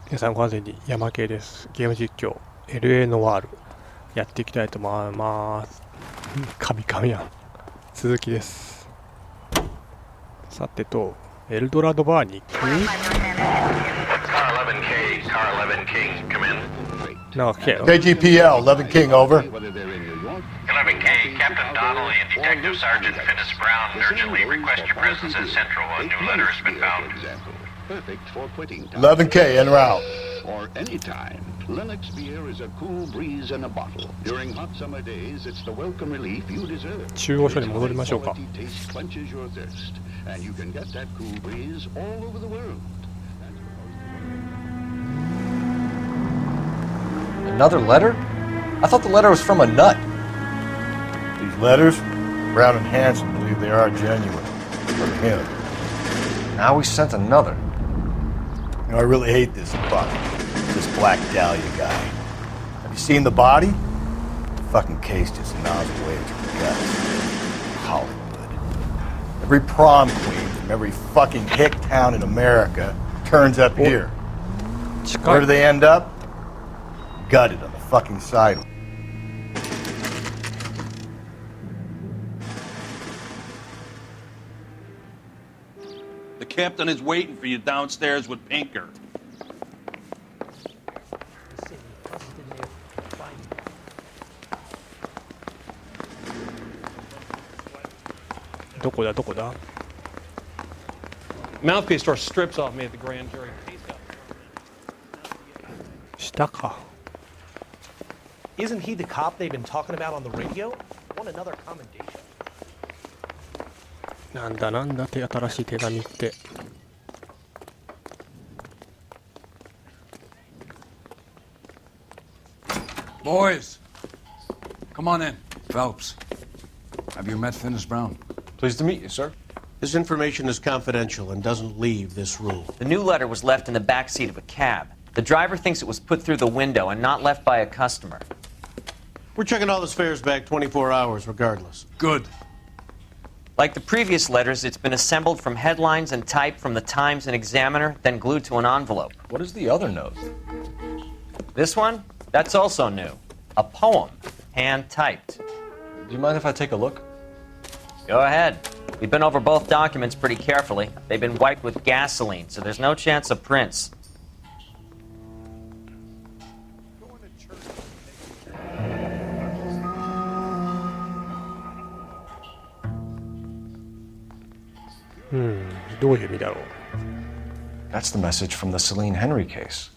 皆さんご安全に。山系です。ゲーム実況 L.A. ノワールやっていきたいと思います。神々やん。鈴木です。さてとエルドラドバーに行く。なんか来たよ。 KGPL 11 King over. 11K, Captain Donnelly and Detective Sergeant Finis Brown urgently request your presence at Central. A new letter has been found. Perfect for quitting time. 11K en route. Or any time. Lennox beer is a cool breeze in a bottle. During hot summer days, it's the welcome relief you deserve. 中央署に戻りましょうか。 Quality taste quenches your thirst, and you can get that cool breeze all over the world. Another letter? I thought the letter was from a nut. These letters, Brown and Hanson believe they are genuine. From him. Now we sent another. You know, I really hate this fuck. This Black Dahlia guy. Have you seen the body? The fucking case just gnaws away at your guts. Hollywood. Every prom queen from every fucking hick town in America turns up here. Where do they end up? Gutted on the fucking sidewalk. The captain is waiting for you downstairs with Pinker. どこだどこだ。 Mouthpiece tore strips off me at the grand jury. 下か。 Isn't he the cop they've been talking about on the radio? Want another commendation? なんだなんだって新しい手紙って。 Boys, come on in. Phelps, have you met Finis Brown? Pleased to meet you, sir. This information is confidential and doesn't leave this room. The new letter was left in the back seat of a cab. The driver thinks it was put through the window and not left by a customer. We're checking all his fares back 24 hours regardless. Good. Like the previous letters, it's been assembled from headlines and typed from the Times and Examiner, then glued to an envelope. What is the other note? This one? That's also new. A poem, hand-typed. Do you mind if I take a look? Go ahead. We've been over both documents pretty carefully. They've been wiped with gasoline, so there's no chance of prints. That's the message from the Celine Henry case.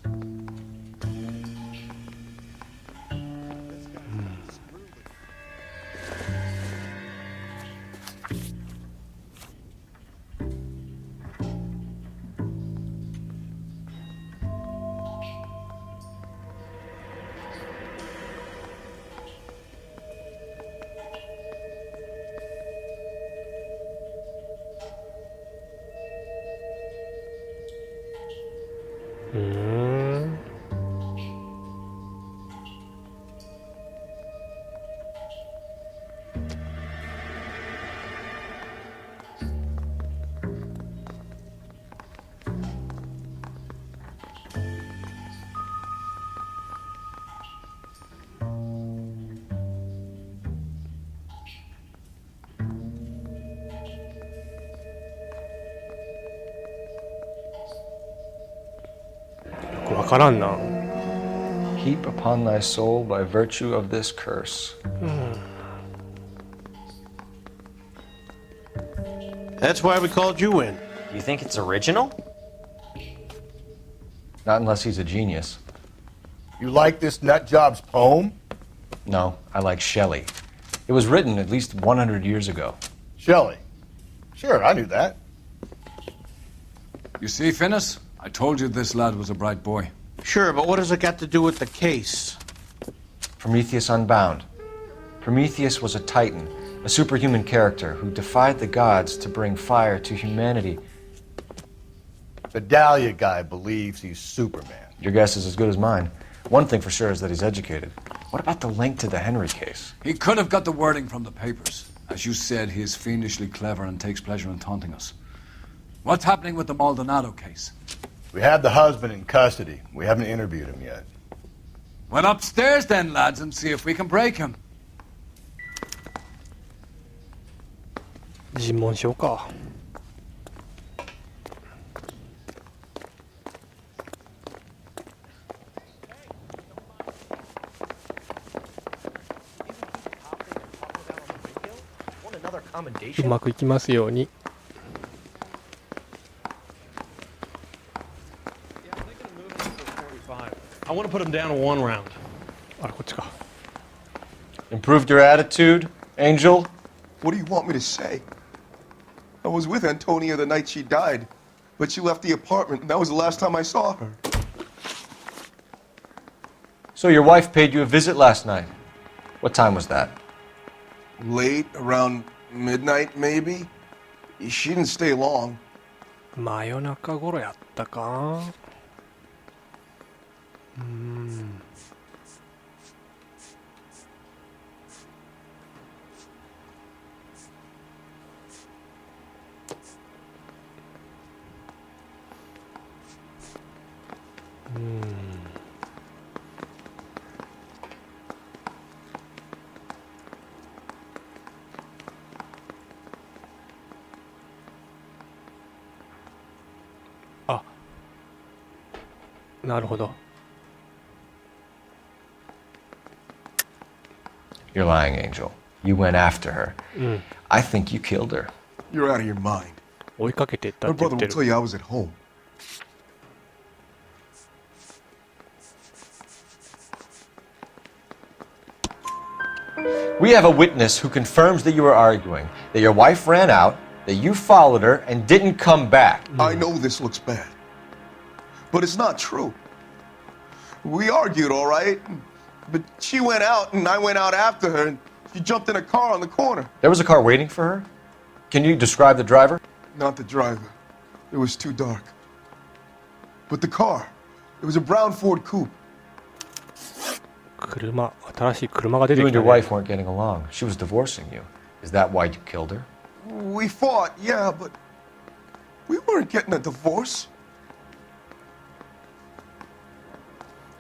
Heap upon thy soul by virtue of this curse. That's why we called you in. Do you think it's original? Not unless he's a genius. You like this nutjob's poem? No, I like Shelley. It was written at least 100 years ago. Shelley. Sure, I knew that. You see, Finis? I told you this lad was a bright boy. Sure, but what has it got to do with the case? Prometheus Unbound. Prometheus was a titan, a superhuman character who defied the gods to bring fire to humanity. The Dahlia guy believes he's Superman. Your guess is as good as mine. One thing for sure is that he's educated. What about the link to the Henry case? He could have got the wording from the papers. As you said, he is fiendishly clever and takes pleasure in taunting us. What's happening with the Maldonado case? We have the husband in custody. We haven't interviewed him yet. Well, upstairs then, lads, and see if we can break him. 尋問しようか。うまくいきますように。I want to put him down in one round. あれこっちか。 Improved your attitude, Angel? What do you want me to say? I was with Antonia the night she died, but she left the apartment, and that was the last time I saw her. So your wife paid you a visit last night. What time was that? Late, around midnight, maybe? She didn't stay long. 真夜中頃やったか。あ、なるほど。You're lying, Angel. You went after her. I think you killed her. You're out of your mind. 追いかけてった My って言 brother って will る。 tell you I was at home. We have a witness who confirms that you were arguing, that your wife ran out, that you followed her, and didn't come back. I know this looks bad, but it's not true. We argued, all right, but she went out and I went out after her, and she jumped in a car on the corner. There was a car waiting for her? Can you describe the driver? Not the driver. It was too dark. But the car, it was a brown Ford coupe. 車、新しい車が出て You き and た your ね。 wife weren't getting along. She was divorcing you. Is that why you killed her? We fought, yeah, but we weren't getting a divorce.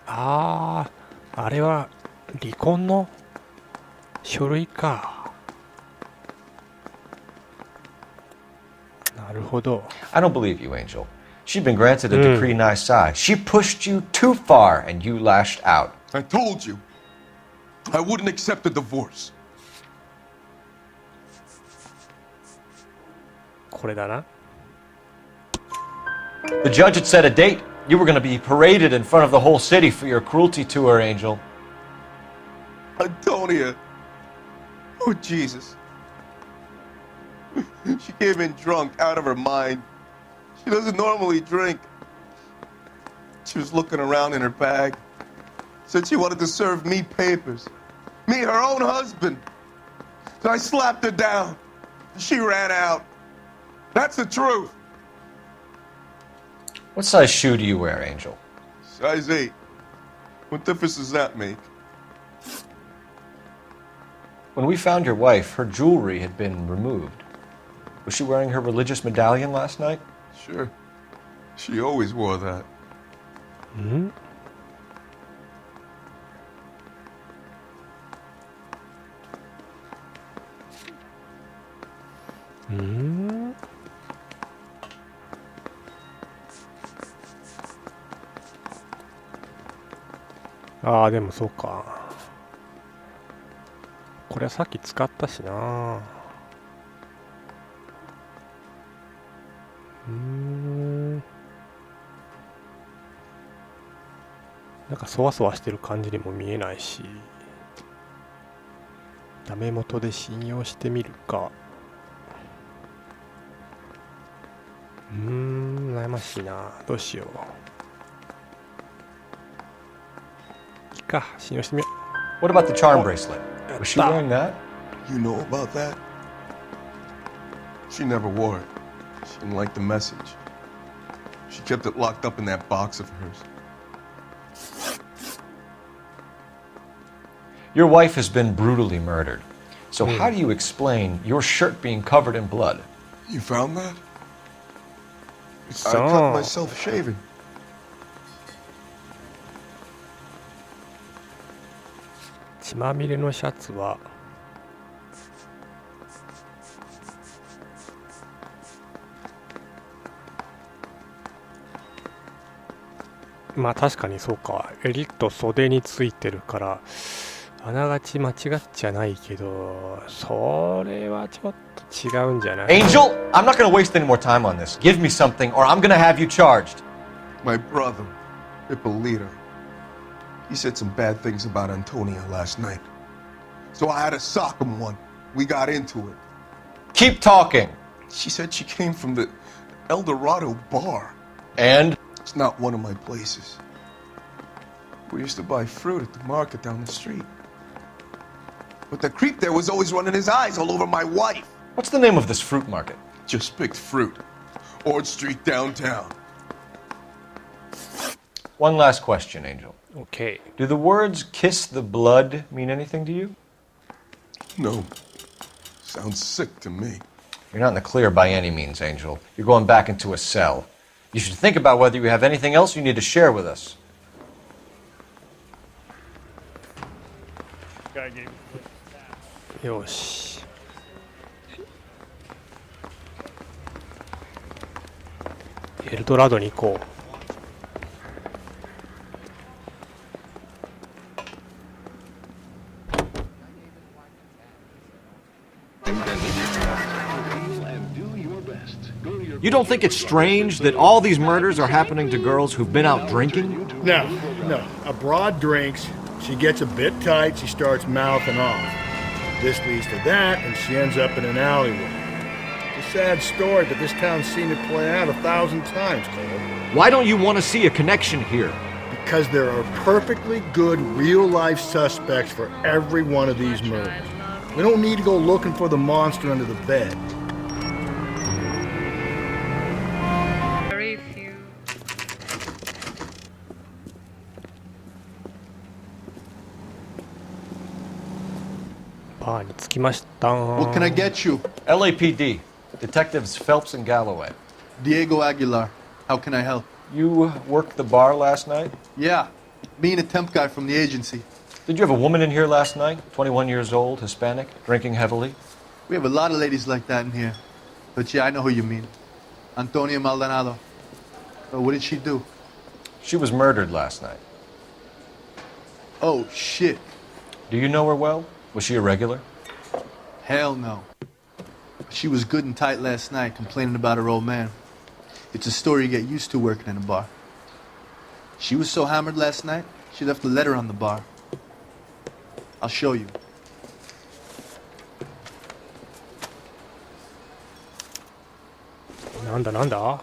ああ、あれは離婚の書類か。なるほど。I don't believe you, Angel. She'd been granted a decree nisi. She pushed you too far and you lashed out. I told you, I wouldn't accept a divorce. これだな。 The judge had set a date. You were going to be paraded in front of the whole city for your cruelty to her, Angel. Antonia. Oh, Jesus. She came in drunk, out of her mind. She doesn't normally drink. She was looking around in her bag. Said she wanted to serve me papers. Me, her own husband. So I slapped her down. She ran out. That's the truth. What size shoe do you wear, Angel? Size 8. What difference does that make? When we found your wife, her jewelry had been removed. Was she wearing her religious medallion last night? Sure. She always wore that. Hmm? Hmm? ああ、でもそうか。これはさっき使ったしな。なんかそわそわしてる感じにも見えないし。ダメ元で信用してみるか。悩ましいな。どうしよう。いいか、信用してみよう。 What about the charm bracelet? Was she wearing that? You know about that? She never wore it. She didn't like the message. She kept it locked up in that box of hers. Your wife has been brutally murdered. So how do you explain your shirt being covered in blood? You found that? I cut myself shaving. 血まみれのシャツはまあ確かにそうか、襟と袖についてるからあながち間違っちゃないけど、それはちょっと違うんじゃない？ Angel, I'm not going to waste any more time on this. Give me something or I'm going to have you charged. My brother, Ippolito, he said some bad things about Antonia last night. So I had to sock him one. We got into it. Keep talking. She said she came from the El Dorado bar. And? It's not one of my places. We used to buy fruit at the market down the street. But the creep there was always running his eyes all over my wife. What's the name of this fruit market? Just picked fruit. Ord Street downtown. One last question, Angel. Okay. Do the words kiss the blood mean anything to you? No. Sounds sick to me. You're not in the clear by any means, Angel. You're going back into a cell. You should think about whether you have anything else you need to share with us.よし。エルドラドに行こう。You don't think it's strange that all these murders are happening to girls who've been out drinking? No. A broad drinks, she gets a bit tight, she starts mouthing off. This leads to that, and she ends up in an alleyway. It's a sad story, but this town's seen it play out 1,000 times, Cole. Why don't you want to see a connection here? Because there are perfectly good real-life suspects for every one of these murders. We don't need to go looking for the monster under the bed.バーに着きました。 What can I get you? LAPD. Detectives Phelps and Galloway. Diego Aguilar. How can I help? You worked the bar last night? Yeah. Me and a temp guy from the agency. Did you have a woman in here last night? 21 years old, Hispanic, drinking heavily? We have a lot of ladies like that in here. But yeah, I know who you mean. Antonia Maldonado. What did she do? She was murdered last night. Oh, shit. Do you know her well? Was she a regular? Hell no. She was good and tight last night, complaining about her old man. It's a story you get used to working in a bar. She was so hammered last night, she left a letter on the bar. I'll show you. Nanda?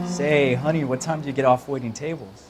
Say, honey, what time do you get off waiting tables?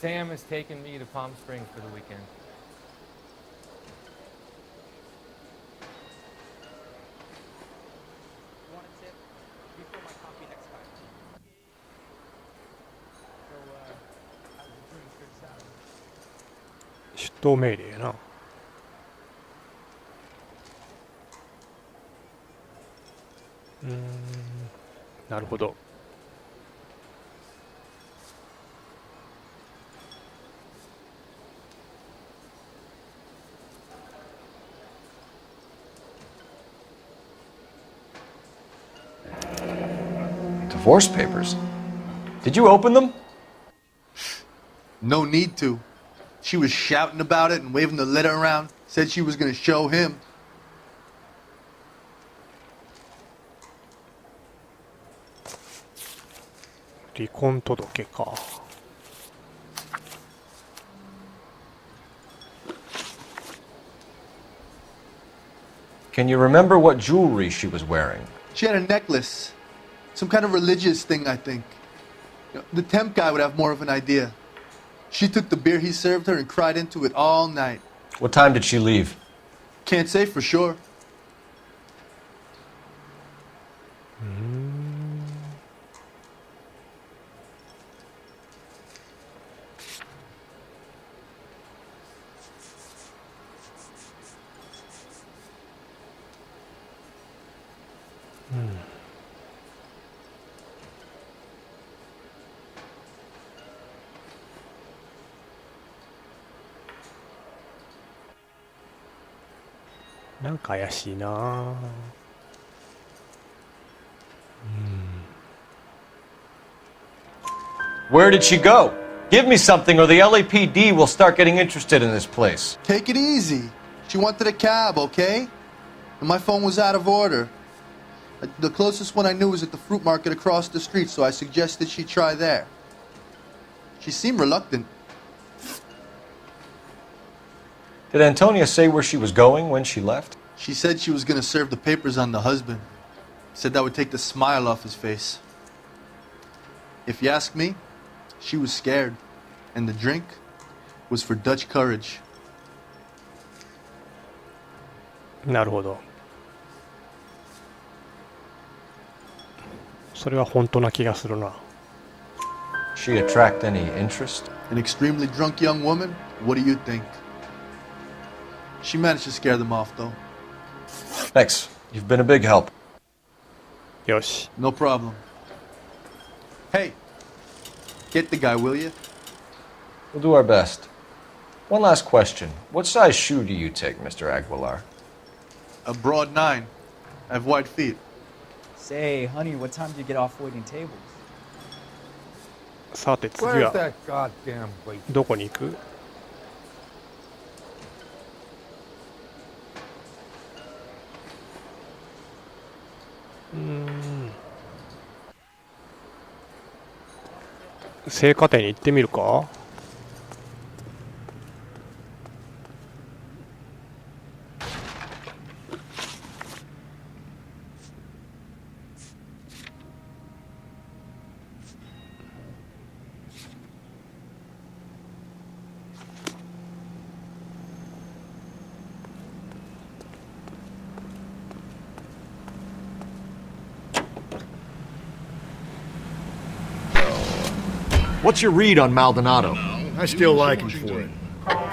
Sam has taken me to Palm Springs for the weekend. Want a tip? Before my coffee next time. So, how's the drink good sound? 出頭命令やな。なるほど。Divorce papers? Did you open them? No need to. She was shouting about it and waving the letter around. Said she was going to show him. Can you remember what jewelry she was wearing? She had a necklace. Some kind of religious thing, I think. The temp guy would have more of an idea. She took the beer he served her and cried into it all night. What time did she leave? Can't say for sure.なんか怪しいな。Where did she go? Give me something or the LAPD will start getting interested in this place. Take it easy. She wanted a cab, okay? And my phone was out of order. The closest one I knew was at the fruit market across the street, so I suggested she try there. She seemed reluctant. Did Antonia say where she was going when she left? She said she was going to serve the papers on the husband. Said that would take the smile off his face. If you ask me, she was scared. And the drink was for Dutch courage. なるほど。それは本当な気がするな。She attract any interest? An extremely drunk young woman? What do you think? She managed to scare them off, though. Thanks. You've been a big help. よし。 No problem. Hey, get the guy, will you? We'll do our best. One last question. What size shoe do you take, Mr. Aguilar? A broad 9. I have wide feet. Say, honey, what time do you get off waiting tables? さて次 Where's は that goddamn weight? どこに行く？青果店に行ってみるか？What's your read on Maldonado? I still like him for it.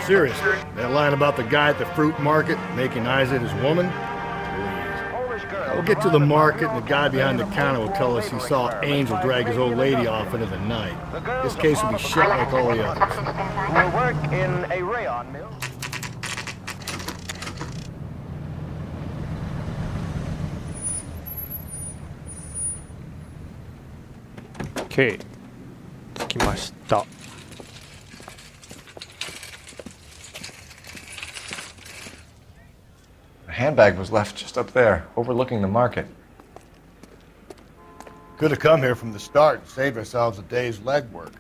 Seriously, that line about the guy at the fruit market making Isa his woman? Please. We'll get to the market and the guy behind the counter will tell us he saw Angel drag his old lady off into the night. This case will be shut like all the others. Will work in a rayon mill. OK 着きました。 The handbag was left just up there, overlooking the market. Could have come here from the start and saved ourselves a day's legwork.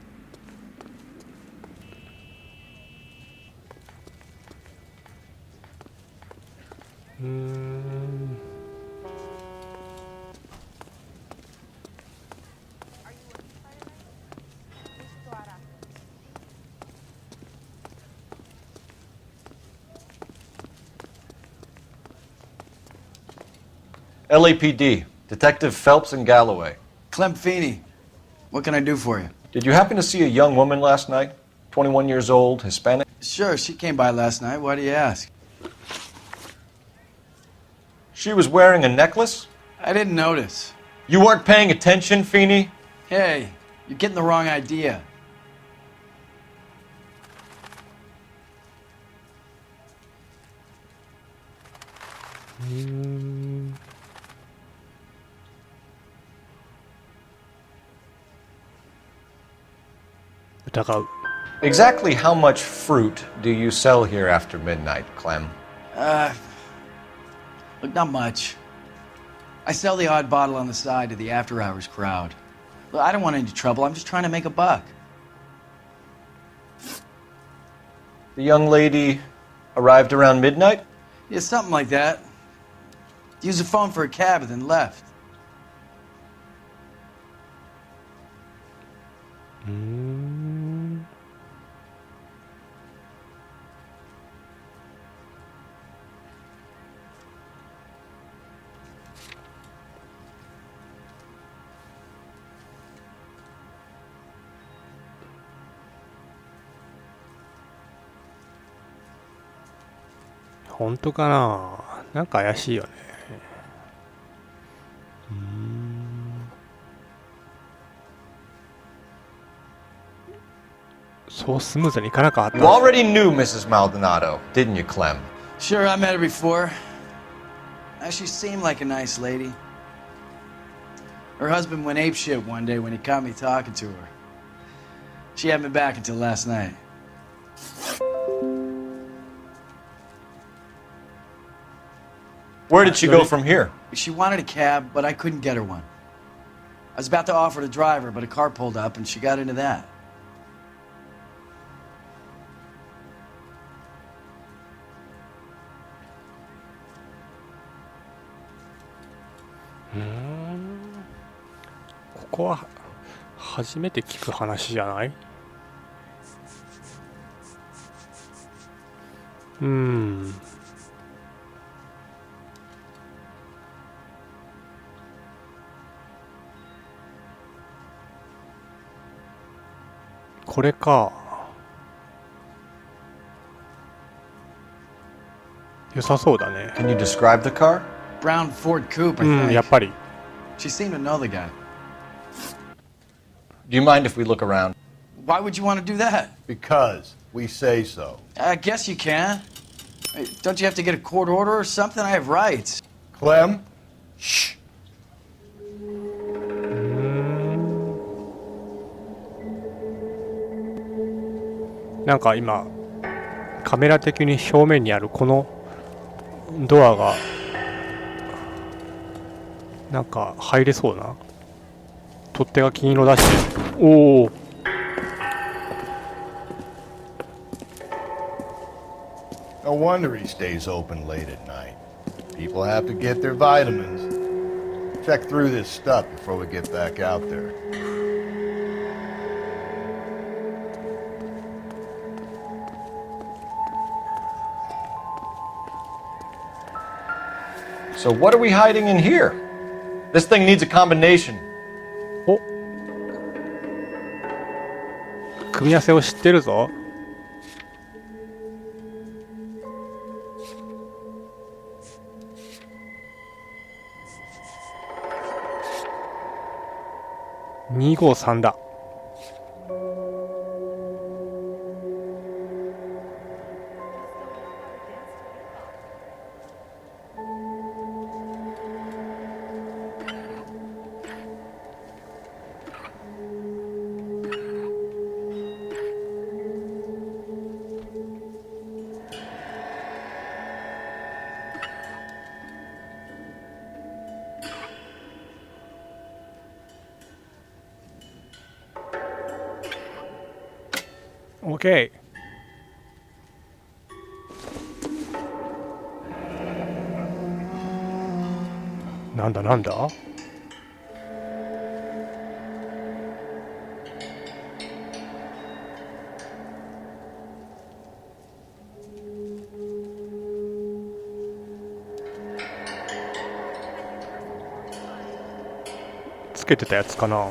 LAPD, Detective Phelps and Galloway. Clem Feeney, what can I do for you? Did you happen to see a young woman last night? 21 years old, Hispanic? Sure, she came by last night. Why do you ask? She was wearing a necklace? I didn't notice. You weren't paying attention, Feeney? Hey, you're getting the wrong idea. Exactly how much fruit do you sell here after midnight, Clem? Look, not much. I sell the odd bottle on the side to the after-hours crowd. Look, I don't want any trouble. I'm just trying to make a buck. The young lady arrived around midnight? Yeah, something like that. Used the phone for a cab and then left. 本当かな。なんか怪しいよね。そうスムーズにいかなかった。 You already knew Mrs. Maldonado, didn't you, Clem? Sure, I met her before. She seemed like a nice lady. Her husband went apeshit one day when he caught me talking to her. She had me back until last night. Where did she go from here? She wanted a cab, but I couldn't get her one. I was about to offer to drive her, but a car pulled up and she got into that. Hmm. ここは初めて聞く話じゃない？これか。良さそうだね。 Can you describe the car? Brown Ford Coupe, I think. やっぱり。 She seemed to know the guy. Do you mind if we look around? Why would you want to do that? Because we say so. I guess you can. Hey, don't you have to get a court order or something? I have rights. Clem? Shh. なんか今カメラ的に正面にあるこのドアがなんか入れそうな。取っ手が金色だし。おお。No wonder he stays open late at night. People have to get their vitamins. Check through this stuff before we get back out there. So what are we hiding in here? This thing needs a combination. お、組み合わせを知ってるぞ。253だ。OK。なんだなんだ？つけてたやつかな。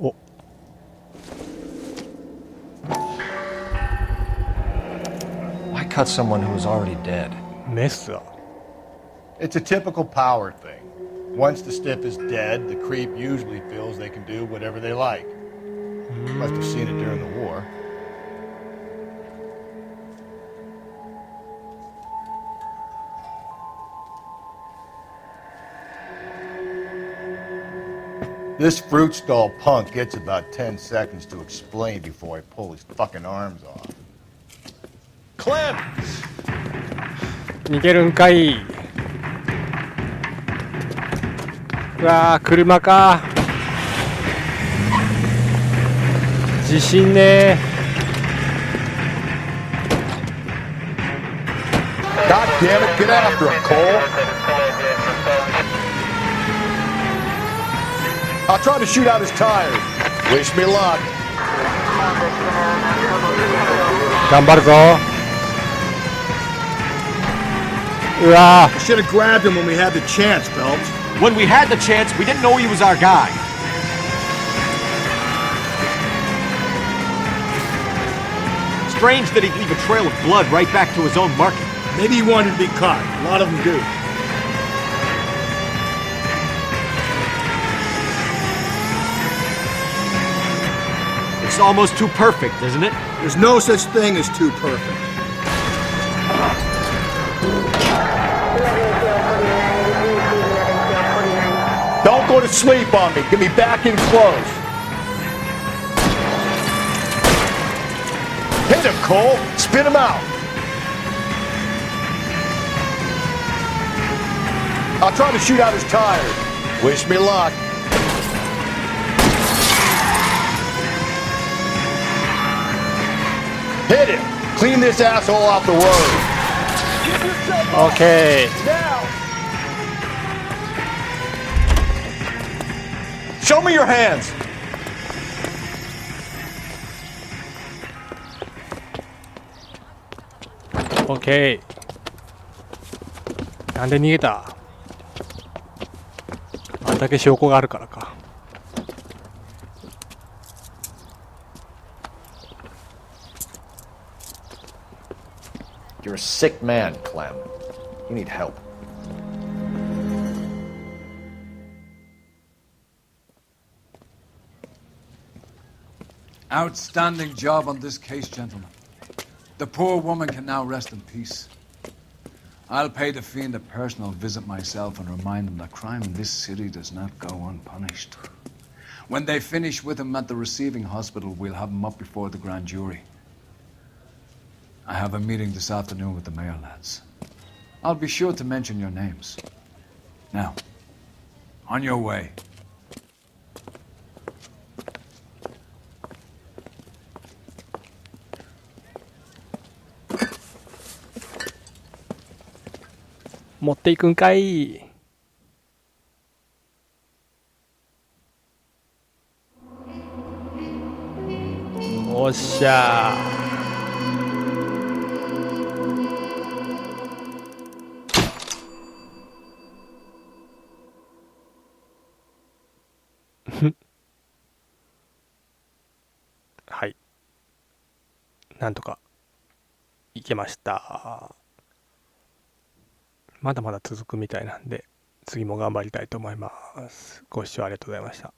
お。Why cut someone who was already dead? メスは。It's a typical power thing. Once the stiff is dead, the creep usually feels they can do whatever they like. Must have seen it during the war. This fruit stall punk gets about 10 seconds to explain before I pull his fucking arms off. Clem! 逃げるんかい。うわー、車か。自信ねー。 God damn it, get after him, Cole. I'll try to shoot out his tires. Wish me luck. 頑張るぞ。うわー。 I should have grabbed him when we had the chance, Phelps. When we had the chance, we didn't know he was our guy. Strange that he'd leave a trail of blood right back to his own market. Maybe he wanted to be caught. A lot of them do. It's almost too perfect, isn't it? There's no such thing as too perfect. Don't go to sleep on me. Get me back in close. Hit him, Cole. Spin him out. I'll try to shoot out his tires. Wish me luck. Hit him. Clean this asshole off the road. Okay. Now. Show me your hands. OK。なんで逃げた？あんだけ証拠があるからか。You're a sick man, Clem. You need help. Outstanding job on this case, gentlemen. The poor woman can now rest in peace. I'll pay the fiend a personal visit myself and remind him that crime in this city does not go unpunished. When they finish with him at the receiving hospital, we'll have him up before the grand jury. I have a meeting this afternoon with the mayor lads. I'll be sure to mention your names. Now, on your way. 持っていくんかい。おっしゃー。はい。なんとかいけました。まだまだ続くみたいなんで、次も頑張りたいと思います。ご視聴ありがとうございました。